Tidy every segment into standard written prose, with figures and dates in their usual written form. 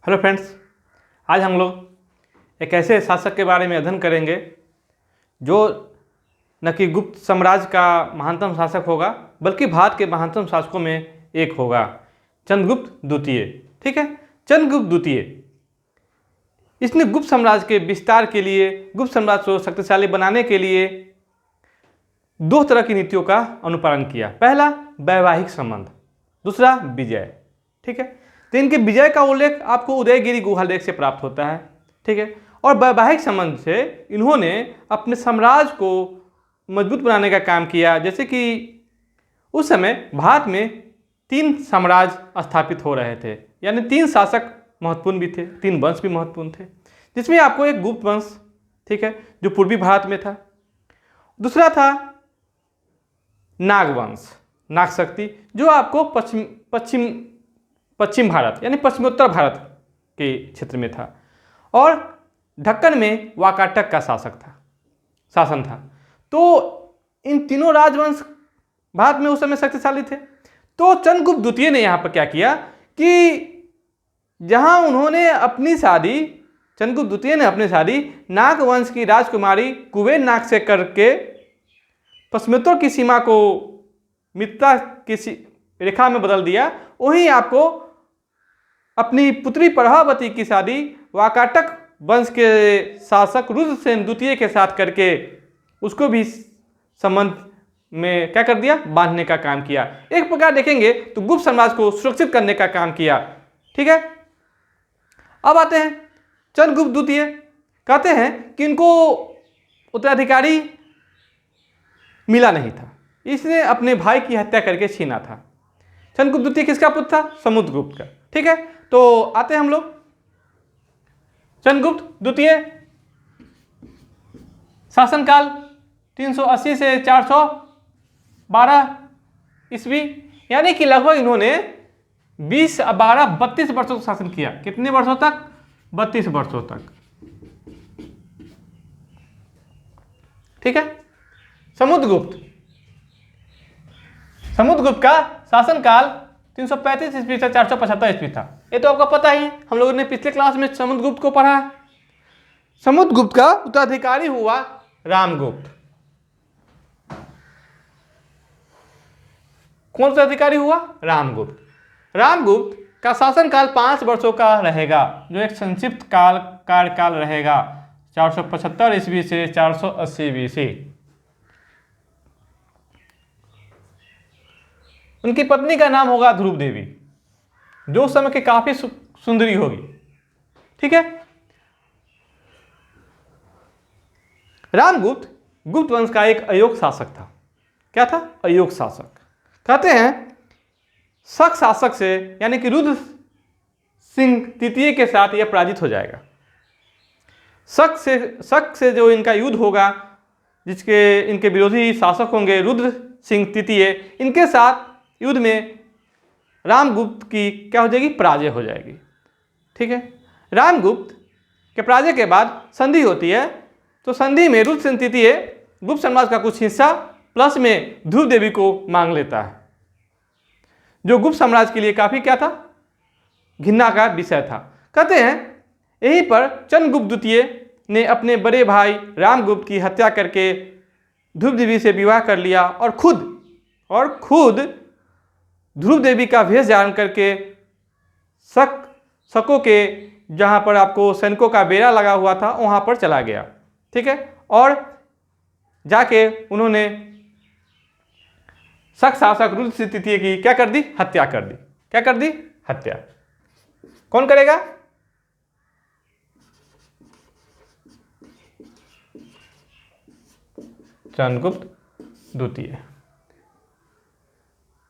Hello friends, आज हम लोग एक ऐसे शासक के बारे में अध्ययन करेंगे जो न कि गुप्त साम्राज्य का महानतम शासक होगा बल्कि भारत के महानतम शासकों में एक होगा, चंद्रगुप्त द्वितीय। ठीक है, चंद्रगुप्त द्वितीय इसने गुप्त साम्राज्य के विस्तार के लिए, गुप्त साम्राज्य को शक्तिशाली बनाने के लिए दो तरह की नीतियों का अनुपालन किया। पहला वैवाहिक संबंध, दूसरा विजय। ठीक है, तो इनके विजय का उल्लेख आपको उदयगिरि गुहा लेख से प्राप्त होता है। ठीक है, और वैवाहिक संबंध से इन्होंने अपने साम्राज्य को मजबूत बनाने का काम किया। जैसे कि उस समय भारत में 3 साम्राज्य स्थापित हो रहे थे, यानी 3 शासक महत्वपूर्ण भी थे, 3 वंश भी महत्वपूर्ण थे, जिसमें आपको एक गुप्त वंश, ठीक है, जो पूर्वी भारत में था। दूसरा था नागवंश, नाग शक्ति, जो आपको पश्चिम भारत यानी पश्चिमोत्तर भारत के क्षेत्र में था। और ढक्कन में वाकाटक का शासन था। तो इन तीनों राजवंश भारत में उस समय शक्तिशाली थे। तो चंद्रगुप्त द्वितीय ने यहाँ पर क्या किया कि जहाँ उन्होंने अपनी शादी, चंद्रगुप्त द्वितीय ने अपनी शादी नागवंश की राजकुमारी कुबेर नाग से करके पश्चिमोत्तर की सीमा को मित्रता की रेखा में बदल दिया। वहीं आपको अपनी पुत्री प्रभावती की शादी वाकाटक वंश के शासक रुद्रसेन द्वितीय के साथ करके उसको भी संबंध में क्या कर दिया, बांधने का काम किया। एक प्रकार देखेंगे तो गुप्त साम्राज्य को सुरक्षित करने का काम किया। ठीक है, अब आते हैं चंद्रगुप्त द्वितीय। कहते हैं कि इनको उत्तराधिकारी मिला नहीं था, इसने अपने भाई की हत्या करके छीना था। चंद्रगुप्त द्वितीय किसका पुत्र था? समुद्रगुप्त का। ठीक है, तो आते हैं हम लोग चंद्रगुप्त द्वितीय शासनकाल 380 से 412 ईस्वी, यानी कि लगभग इन्होंने 32 वर्षों तक शासन किया। कितने वर्षों तक? 32 वर्षों तक। ठीक है, समुद्रगुप्त का शासनकाल 335 ईस्वी से 475 ईस्वी था। ये तो आपको पता ही, हम लोगों ने पिछले क्लास में समुद्रगुप्त को पढ़ा है। समुद्रगुप्त का उत्तराधिकारी हुआ रामगुप्त। कौन सा अधिकारी हुआ? रामगुप्त। रामगुप्त का शासनकाल 5 वर्षों का रहेगा, जो एक संक्षिप्त कार्यकाल रहेगा, 475 ईस्वी से 480 BC। उनकी पत्नी का नाम होगा ध्रुव देवी, जो उस समय की काफी सुंदरी होगी। ठीक है, रामगुप्त गुप्त वंश का एक अयोग्य शासक था। क्या था? अयोग्य शासक। कहते हैं शक शासक से, यानी कि रुद्र सिंह तृतीय के साथ यह पराजित हो जाएगा। शक से जो इनका युद्ध होगा, जिसके इनके विरोधी शासक होंगे रुद्र सिंह तृतीय, इनके साथ युद्ध में रामगुप्त की क्या हो जाएगी? पराजय हो जाएगी। ठीक है, रामगुप्त के पराजय के बाद संधि होती है। तो संधि में रुद्रसेन तृतीय गुप्त साम्राज्य का कुछ हिस्सा प्लस में ध्रुव देवी को मांग लेता है, जो गुप्त साम्राज्य के लिए काफी क्या था? घृणा का विषय था। कहते हैं यहीं पर चंद्रगुप्त द्वितीय ने अपने बड़े भाई रामगुप्त की हत्या करके ध्रुव देवी से विवाह कर लिया और खुद ध्रुव देवी का भेष धारण करके शकों के जहाँ पर आपको सैनिकों का बेड़ा लगा हुआ था वहाँ पर चला गया। ठीक है, और जाके उन्होंने शक शासक रुद्रसेन तृतीय की क्या कर दी? हत्या कर दी। क्या कर दी? हत्या। कौन करेगा? चंद्रगुप्त द्वितीय।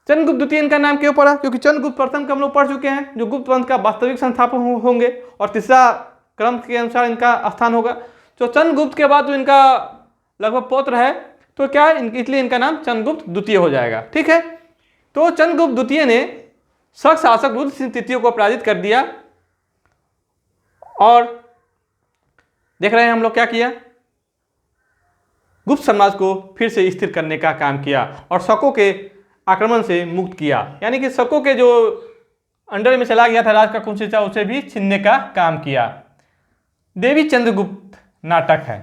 चंद्रगुप्त द्वितीय इनका नाम क्यों पड़ा? क्योंकि चंद्रगुप्त प्रथम का हम लोग पढ़ चुके हैं, जो गुप्त वंश का वास्तविक संस्थापक होंगे, और तीसरा क्रम के अनुसार इनका स्थान होगा। तो चंद्रगुप्त के बाद तो इनका लगभग पौत्र है, तो क्या इसलिए इनका नाम चंद्रगुप्त द्वितीय हो जाएगा। ठीक है, तो चंद्रगुप्त द्वितीय ने शक शासक रुद्रसेन तृतीय को पराजित कर दिया। और देख रहे हैं हम लोग क्या किया? गुप्त साम्राज्य को फिर से स्थिर करने का काम किया और शकों के आक्रमण से मुक्त किया। यानी कि शकों के जो अंडर में चला गया था राज का कुंभ सिंचा, उसे भी छीनने का काम किया। देवी चंद्रगुप्त नाटक है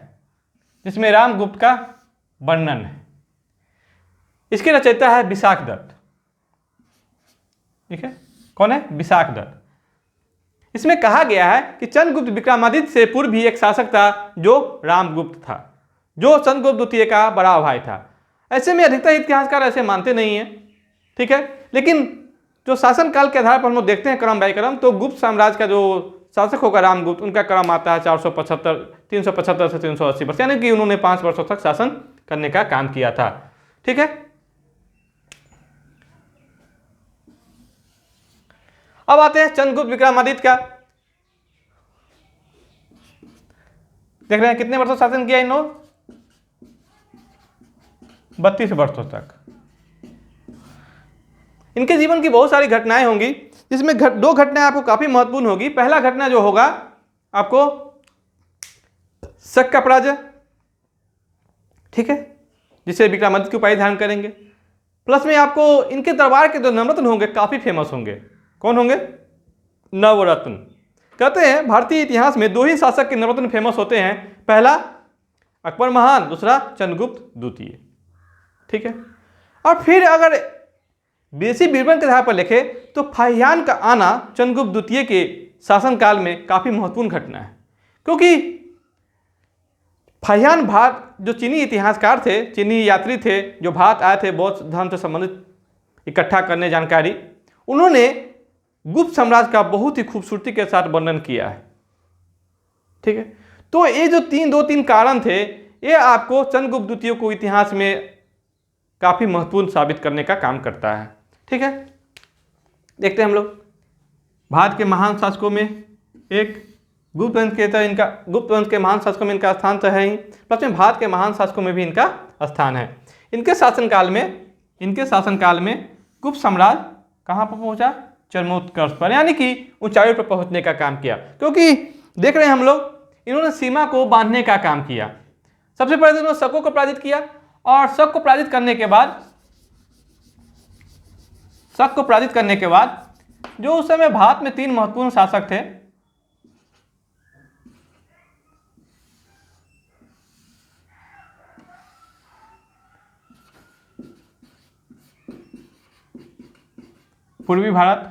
जिसमें रामगुप्त का वर्णन है। इसके रचयिता है विशाख दत्त। ठीक है, कौन है? विशाख दत्त। इसमें कहा गया है कि चंद्रगुप्त विक्रमादित्य से पूर्व भी एक शासक था जो रामगुप्त था, जो चंद्रगुप्त द्वितीय का बड़ा भाई था। ऐसे में अधिकतर इतिहासकार ऐसे मानते नहीं है। ठीक है, लेकिन जो शासनकाल के आधार पर हम लोग देखते हैं क्रम बाय क्रम, तो गुप्त साम्राज्य का जो शासक होगा रामगुप्त, उनका क्रम आता है 375 से 380 वर्ष, यानी कि उन्होंने 5 वर्षों तक शासन करने का काम किया था। ठीक है, अब आते हैं चंद्रगुप्त विक्रमादित्य का। देख रहे हैं कितने वर्षों शासन किया इन्होंने? 32 वर्षों तक। इनके जीवन की बहुत सारी घटनाएं होंगी, जिसमें दो घटनाएं आपको काफी महत्वपूर्ण होगी। पहला घटना जो होगा आपको शक का पराजय, ठीक है, जिसे विक्रमादित्य की उपाधि धारण करेंगे। प्लस में आपको इनके दरबार के जो नवरत्न होंगे काफी फेमस होंगे। कौन होंगे? नवरत्न। कहते हैं भारतीय इतिहास में 2 ही शासक के नवरत्न फेमस होते हैं, पहला अकबर महान, दूसरा चंद्रगुप्त द्वितीय। ठीक है, और फिर अगर विदेशी विवरण के आधार पर लिखे तो फाहियान का आना चंद्रगुप्त द्वितीय के शासनकाल में काफी महत्वपूर्ण घटना है, क्योंकि फाहियान भारत, जो चीनी इतिहासकार थे, चीनी यात्री थे जो भारत आए थे बौद्ध धर्म से संबंधित इकट्ठा करने जानकारी, उन्होंने गुप्त साम्राज्य का बहुत ही खूबसूरती के साथ वर्णन किया है। ठीक है, तो ये जो 2-3 कारण थे, ये आपको चंद्रगुप्त द्वितीय को इतिहास में काफी महत्वपूर्ण साबित करने का काम करता है। ठीक है, देखते हैं हम लोग भारत के महान शासकों में एक गुप्त वंश के, तो इनका गुप्त वंश के महान शासकों में इनका स्थान तो है ही, प्लस में भारत के महान शासकों में भी इनका स्थान है। इनके शासनकाल में गुप्त साम्राज्य कहाँ पर पहुंचा? चरमोत्कर्ष पर, यानी कि ऊंचाई पर पहुंचने का काम किया। क्योंकि देख रहे हैं हम लोग, इन्होंने सीमा को बांधने का काम किया। सबसे पहले इन्होंने शकों को पराजित किया, और शक को पराजित करने के बाद जो उस समय भारत में 3 महत्वपूर्ण शासक थे, पूर्वी भारत,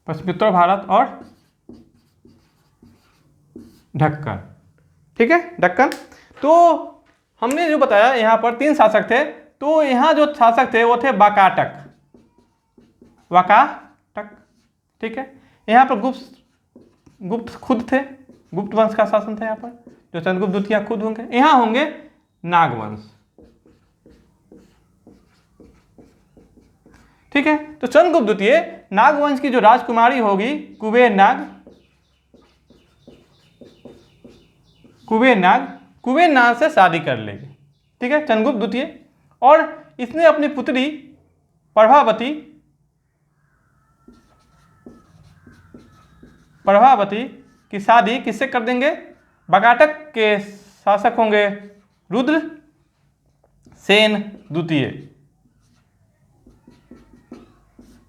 पश्चिमोत्तर भारत और ढक्कन। ठीक है, ढक्कन। तो हमने जो बताया यहाँ पर 3 शासक थे, तो यहाँ जो शासक थे वो थे वाकाटक। ठीक है, यहाँ पर गुप्त खुद थे, गुप्त वंश का शासन था यहाँ पर, जो चंद्रगुप्त द्वितीय खुद होंगे। यहाँ होंगे नागवंश। ठीक है, तो चंद्रगुप्त द्वितीय नागवंश की जो राजकुमारी होगी कुबेर नाग से शादी कर लेगी। ठीक है, चंद्रगुप्त द्वितीय, और इसने अपनी पुत्री प्रभावती की शादी किससे कर देंगे? वाकाटक के शासक होंगे रुद्र सेन द्वितीय।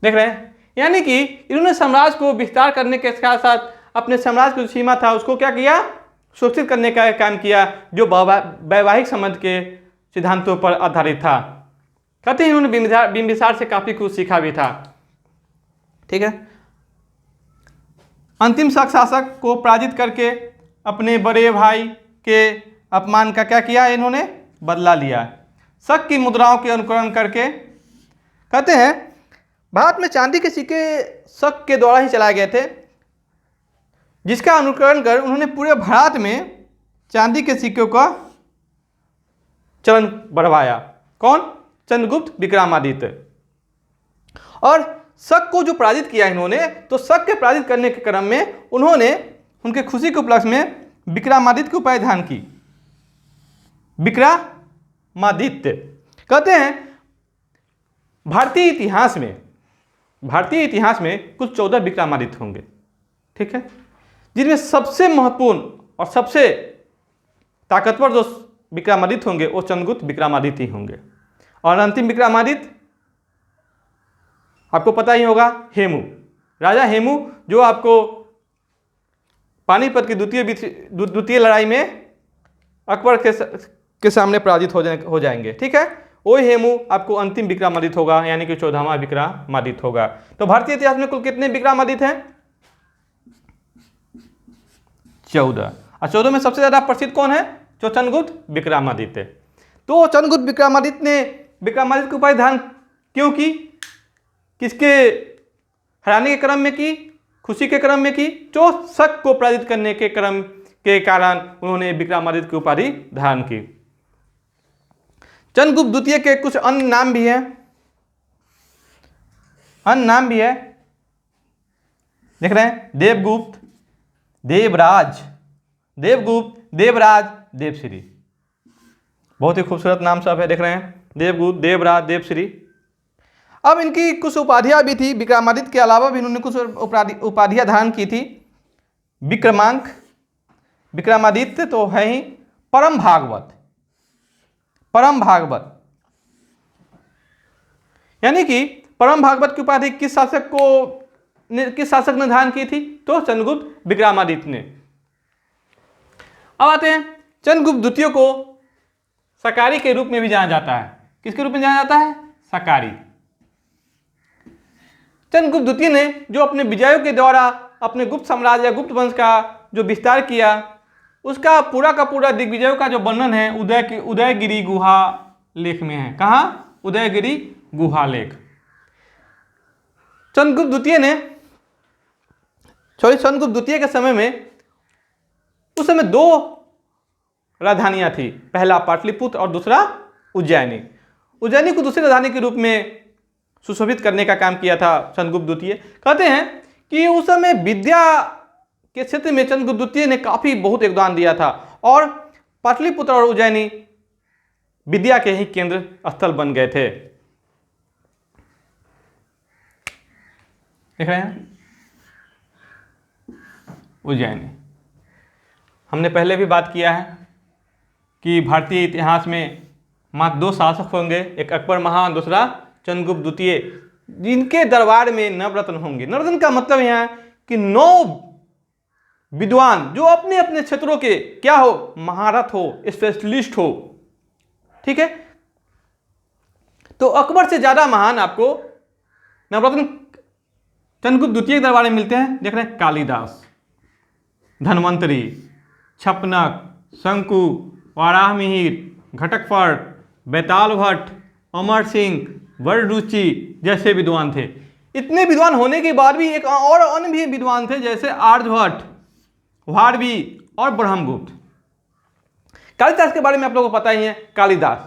देख रहे हैं, यानी कि इन्होंने साम्राज्य को विस्तार करने के साथ साथ अपने साम्राज्य की जो सीमा था उसको क्या किया? सुरक्षित करने का काम किया, जो वैवाहिक संबंध के सिद्धांतों पर आधारित था। कहते हैं इन्होंने बिंबिसार से काफी कुछ सीखा भी था। ठीक है, अंतिम शक शासक को पराजित करके अपने बड़े भाई के अपमान का क्या किया? इन्होंने बदला लिया। शक की मुद्राओं के अनुकरण करके, कहते हैं भारत में चांदी के सिक्के शक के द्वारा ही चलाए गए थे, जिसका अनुकरण कर उन्होंने पूरे भारत में चांदी के सिक्कों का चलन बढ़वाया। कौन? चंद्रगुप्त विक्रमादित्य। और शक को जो पराजित किया इन्होंने, तो शक के पराजित करने के क्रम में उन्होंने उनके खुशी के उपलक्ष्य में विक्रमादित्य की उपाधि धारण की, विक्रमादित्य। कहते हैं भारतीय इतिहास में कुल 14 विक्रमादित्य होंगे। ठीक है, जिनमें सबसे महत्वपूर्ण और सबसे ताकतवर जो विक्रमादित्य होंगे वो चंद्रगुप्त विक्रमादित्य ही होंगे। और अंतिम विक्रमादित्य आपको पता ही होगा, हेमू, राजा हेमू, जो आपको पानीपत की द्वितीय लड़ाई में अकबर के सामने पराजित हो जाएंगे। ठीक है, वो हेमू आपको अंतिम विक्रमादित्य होगा, यानी कि 14वां विक्रमादित्य होगा। तो भारतीय इतिहास में कुल कितने विक्रमादित्य हैं? 14। और 14 में सबसे ज्यादा प्रसिद्ध कौन है? जो चंद्रगुप्त विक्रमादित्य। तो चंद्रगुप्त विक्रमादित्य ने विक्रमादित्य की उपाधि धारण क्यों की? किसके हराने के क्रम में की? खुशी के क्रम में की? जो शक को पराजित करने के क्रम के कारण उन्होंने विक्रमादित्य की उपाधि धारण की। चंद्रगुप्त द्वितीय के कुछ अन्य नाम भी हैं, देख रहे हैं, देवगुप्त, देवराज, देवश्री, बहुत ही खूबसूरत नाम सब है, देख रहे हैं, देवगुप्त, देवराज, देवश्री। अब इनकी कुछ उपाधियां भी थी, विक्रमादित्य के अलावा भी इन्होंने कुछ उपाधियां धारण की थी। विक्रमांक, विक्रमादित्य तो है ही, परम भागवत, यानी कि परम भागवत की उपाधि किस शासक ने धारण की थी? तो चंद्रगुप्त विक्रमादित्य ने। अब आते हैं, चंद्रगुप्त द्वितीय को सकारी के रूप में भी जाना जाता है। किसके रूप में जाना जाता है? सकारी। चंद्रगुप्त द्वितीय ने जो अपने विजयों के द्वारा अपने गुप्त साम्राज्य या गुप्त वंश का जो विस्तार किया, उसका पूरा का पूरा दिग्विजयों का जो वर्णन है उदयगिरि गुहा लेख में है। कहाँ? उदयगिरि गुहा लेख। चंद्रगुप्त द्वितीय के समय में, उस समय 2 राजधानियां थी, पहला पाटलिपुत्र और दूसरा उज्जैनी। उज्जैनी को दूसरी राजधानी के रूप में सुशोभित करने का काम किया था चंद्रगुप्त द्वितीय। कहते हैं कि उस समय विद्या के क्षेत्र में चंद्रगुप्त द्वितीय ने काफी बहुत योगदान दिया था और पाटलिपुत्र और उज्जैनी विद्या के ही केंद्र स्थल बन गए थे। देख रहे हैं, उज्जैनी। हमने पहले भी बात किया है कि भारतीय इतिहास में मात्र 2 शासक होंगे, एक अकबर महान, दूसरा चंद्रगुप्त द्वितीय, जिनके दरबार में नवरत्न होंगे। नवरत्न का मतलब यहाँ कि 9 विद्वान जो अपने अपने क्षेत्रों के क्या हो, महारथ हो, स्पेशलिस्ट हो। ठीक है, तो अकबर से ज्यादा महान आपको नवरत्न चंद्रगुप्त द्वितीय के दरबार में मिलते हैं। देख रहे हैं, कालिदास, धन्वंतरी, छपनक, शंकु, वाराहमिहिर, घटकपट, बेताल भट्ट, अमर सिंह, वररुचि जैसे विद्वान थे। इतने विद्वान होने के बाद भी एक और अन्य भी विद्वान थे, जैसे आर्यभट्ट, वारवी और ब्रह्मगुप्त। कालिदास के बारे में आप लोगों को पता ही है। कालिदास,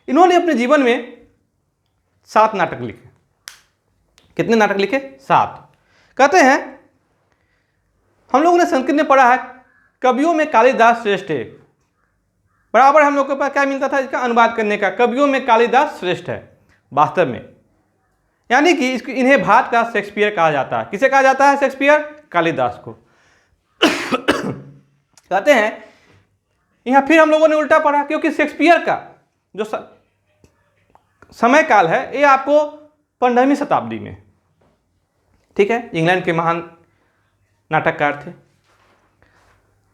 इन्होंने अपने जीवन में 7 नाटक लिखे। कितने नाटक लिखे? 7। कहते हैं, हम लोगों ने संस्कृत में पढ़ा है, कवियों में कालिदास श्रेष्ठ है। बराबर हम लोग के पास क्या मिलता था इसका अनुवाद करने का, कवियों में कालिदास श्रेष्ठ है। वास्तव में यानी कि इन्हें भारत का शेक्सपियर कहा जाता है। किसे कहा जाता है? शेक्सपियर, कालिदास को। कहते हैं, यहां फिर हम लोगों ने उल्टा पढ़ा, क्योंकि शेक्सपियर का जो समय काल है ये आपको 15वीं शताब्दी में, ठीक है, इंग्लैंड के महान नाटककार थे।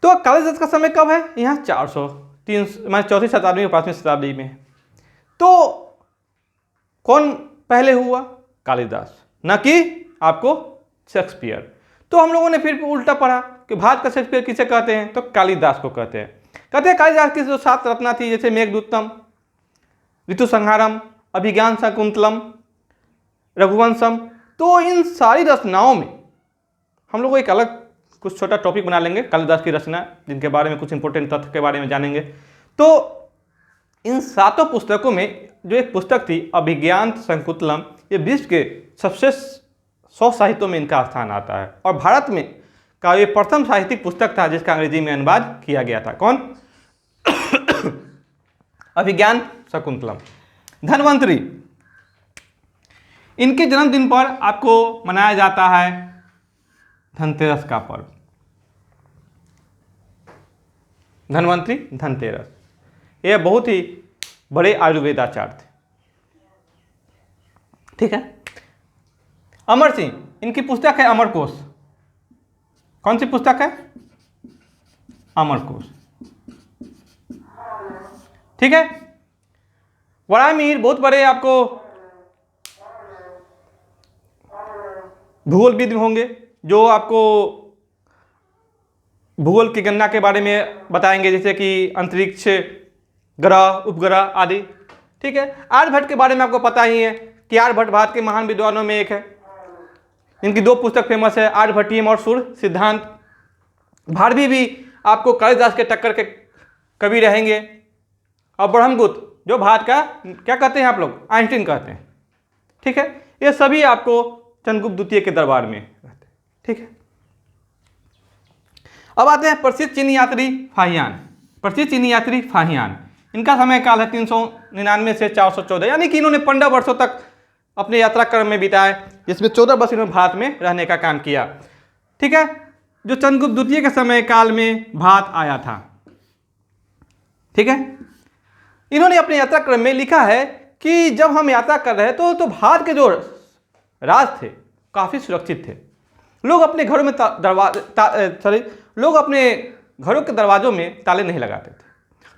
तो कालिदास का समय कब है? यहाँ 404 शताब्दी में, 5वीं शताब्दी में। तो कौन पहले हुआ? कालिदास, न कि आपको शेक्सपियर। तो हम लोगों ने फिर उल्टा पढ़ा कि भारत का शेक्सपियर किसे कहते हैं? तो कालिदास को कहते हैं। कहते हैं कालिदास की जो 7 रत्ना थी, जैसे मेघदूतम, ऋतुसंहारम, अभिज्ञान शाकुंतलम, रघुवंशम, तो इन सारी रचनाओं में हम लोग एक अलग कुछ छोटा टॉपिक बना लेंगे, कालिदास की रचना, जिनके बारे में कुछ इंपॉर्टेंट तथ्य के बारे में जानेंगे। तो इन 7 पुस्तकों में जो एक पुस्तक थी अभिज्ञान शाकुंतलम, ये विश्व के सबसे 100 साहित्यों में इनका स्थान आता है। और भारत में का ये प्रथम साहित्यिक पुस्तक था जिसका अंग्रेजी में अनुवाद किया गया था। कौन? अभिज्ञान शाकुंतलम। धन्वंतरी, इनके जन्मदिन पर आपको मनाया जाता है धनतेरस का पर्व। धन्वंतरी, धनतेरस, ये बहुत ही बड़े आयुर्वेदाचार्य थे। ठीक है। अमर सिंह, इनकी पुस्तक है अमरकोश। कौन सी पुस्तक है? अमरकोश। ठीक है। वराहमिहिर बहुत बड़े आपको भूगोलविद होंगे, जो आपको भूगोल की गणना के बारे में बताएंगे, जैसे कि अंतरिक्ष, ग्रह, उपग्रह आदि। ठीक है। आर्यभट्ट के बारे में आपको पता ही है कि आर्यभट्ट भारत के महान विद्वानों में एक है। इनकी दो पुस्तक फेमस है, आर्यभट्टियम और सूर्य सिद्धांत। भारवी भी आपको कालिदास के टक्कर के कवि रहेंगे। और ब्रह्मगुप्त, जो भारत का क्या कहते हैं आप लोग, आइंस्टीन कहते हैं। ठीक है। ये सभी आपको चंद्रगुप्त द्वितीय के दरबार में रहते हैं। ठीक है। अब आते हैं प्रसिद्ध चीनी यात्री फाहियान। प्रसिद्ध चीनी यात्री फाहियान, इनका समय काल है 399 से 414, यानी कि इन्होंने 15 वर्षों तक अपने यात्रा क्रम में बिताए, जिसमें 14 वर्ष इन्होंने भारत में रहने का काम किया। ठीक है। जो चंद्रगुप्त द्वितीय के समय काल में भारत आया था। ठीक है। इन्होंने अपने यात्रा क्रम में लिखा है कि जब हम यात्रा कर रहे तो भारत के जो राज थे काफ़ी सुरक्षित थे। लोग अपने घरों में लोग अपने घरों के दरवाजों में ताले नहीं लगाते थे।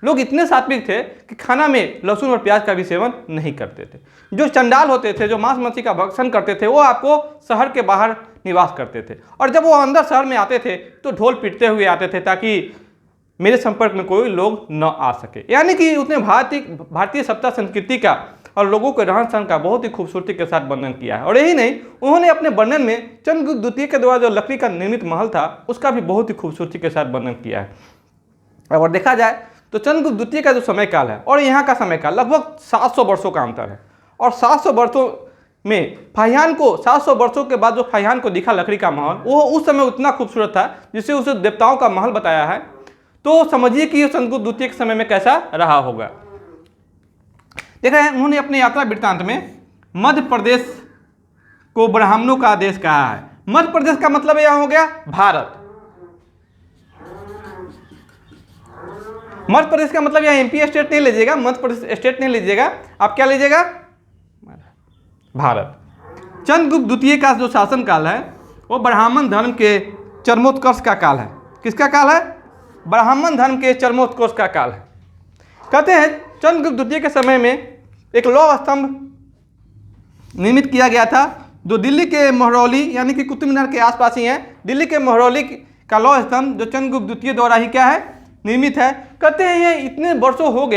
लोग इतने सात्विक थे कि खाना में लहसुन और प्याज का भी सेवन नहीं करते थे। जो चंडाल होते थे, जो मांस मछली का भक्षण करते थे, वो आपको शहर के बाहर निवास करते थे। और जब वो अंदर शहर में आते थे तो ढोल पीटते हुए आते थे, ताकि मेरे संपर्क में कोई लोग न आ सके। यानी कि उसने भारतीय सत्ता संस्कृति का और लोगों के रहन सहन का बहुत ही खूबसूरती के साथ वर्णन किया है। और यही नहीं, उन्होंने अपने वर्णन में चंद्रगुप्त द्वितीय के द्वारा जो लकड़ी का निर्मित महल था उसका भी बहुत ही खूबसूरती के साथ वर्णन किया है। अगर देखा जाए तो चंद्रगुप्त द्वितीय का जो समय काल है और यहाँ का समय काल लगभग 700 वर्षों का अंतर है। और 700 वर्षों में फाहियान को 700 वर्षों के बाद जो फाहियान को दिखा लकड़ी का महल, वो उस समय उतना खूबसूरत था जिसे उसे देवताओं का महल बताया है। तो समझिए कि चंद्रगुप्त द्वितीय के समय में कैसा रहा होगा। देखा है, उन्होंने अपने यात्रा वृत्तांत में मध्य प्रदेश को ब्राह्मणों का देश कहा है। मध्य प्रदेश का मतलब यह हो गया भारत। मध्य प्रदेश का मतलब यहाँ एमपी स्टेट नहीं लीजिएगा, मध्य प्रदेश स्टेट नहीं लीजिएगा, आप क्या लीजिएगा, भारत। चंद्रगुप्त द्वितीय का जो शासन काल है वो ब्राह्मण धर्म के चरमोत्कर्ष का काल है। किसका काल है? ब्राह्मण धर्म के चरमोत्कर्ष का काल है। कहते हैं चंद्रगुप्त द्वितीय के समय में एक लौह स्तंभ निर्मित किया गया था, जो दिल्ली के महरौली यानी कि कुतुब मीनार के आसपास ही है। दिल्ली के महरौली का लौह स्तंभ जो चंद्रगुप्त द्वितीय द्वारा ही क्या है, निर्मित है। कहते हैं ये इतने वर्ष हो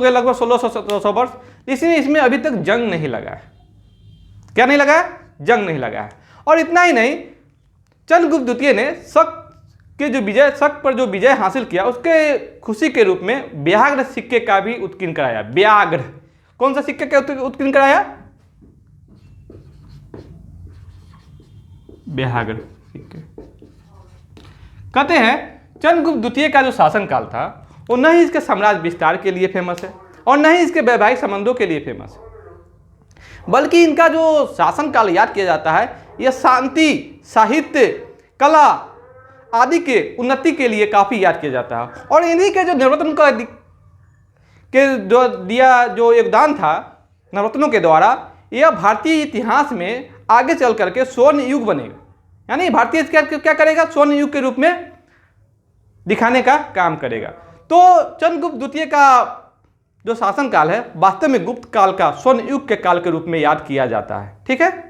गए लगभग 1600-1700 वर्ष, इसलिए इसमें अभी तक जंग नहीं लगा है। क्या नहीं लगा है? जंग नहीं लगा है। और इतना ही नहीं, चंद्रगुप्त द्वितीय ने शक पर जो विजय हासिल किया उसके खुशी के रूप में व्याघ्र सिक्के का भी उत्कीर्ण कराया। व्याघ्र, कौन सा सिक्के का उत्कीर्ण कराया? व्याघ्र सिक्के। कहते हैं चंद्रगुप्त द्वितीय का जो शासन काल था वो न ही इसके साम्राज्य विस्तार के लिए फेमस है और न ही इसके वैवाहिक संबंधों के लिए फेमस है, बल्कि इनका जो शासन काल याद किया जाता है यह शांति, साहित्य, कला आदि के उन्नति के लिए काफ़ी याद किया जाता है। और इन्हीं के जो नवरत्न का जो योगदान था नवरत्नों के द्वारा, यह भारतीय इतिहास में आगे चल करके स्वर्ण युग बनेगा। यानी भारतीय क्या करेगा? स्वर्ण युग के रूप में दिखाने का काम करेगा। तो चंद्रगुप्त द्वितीय का जो शासन काल है वास्तव में गुप्त काल का स्वर्ण युग के काल के रूप में याद किया जाता है। ठीक है।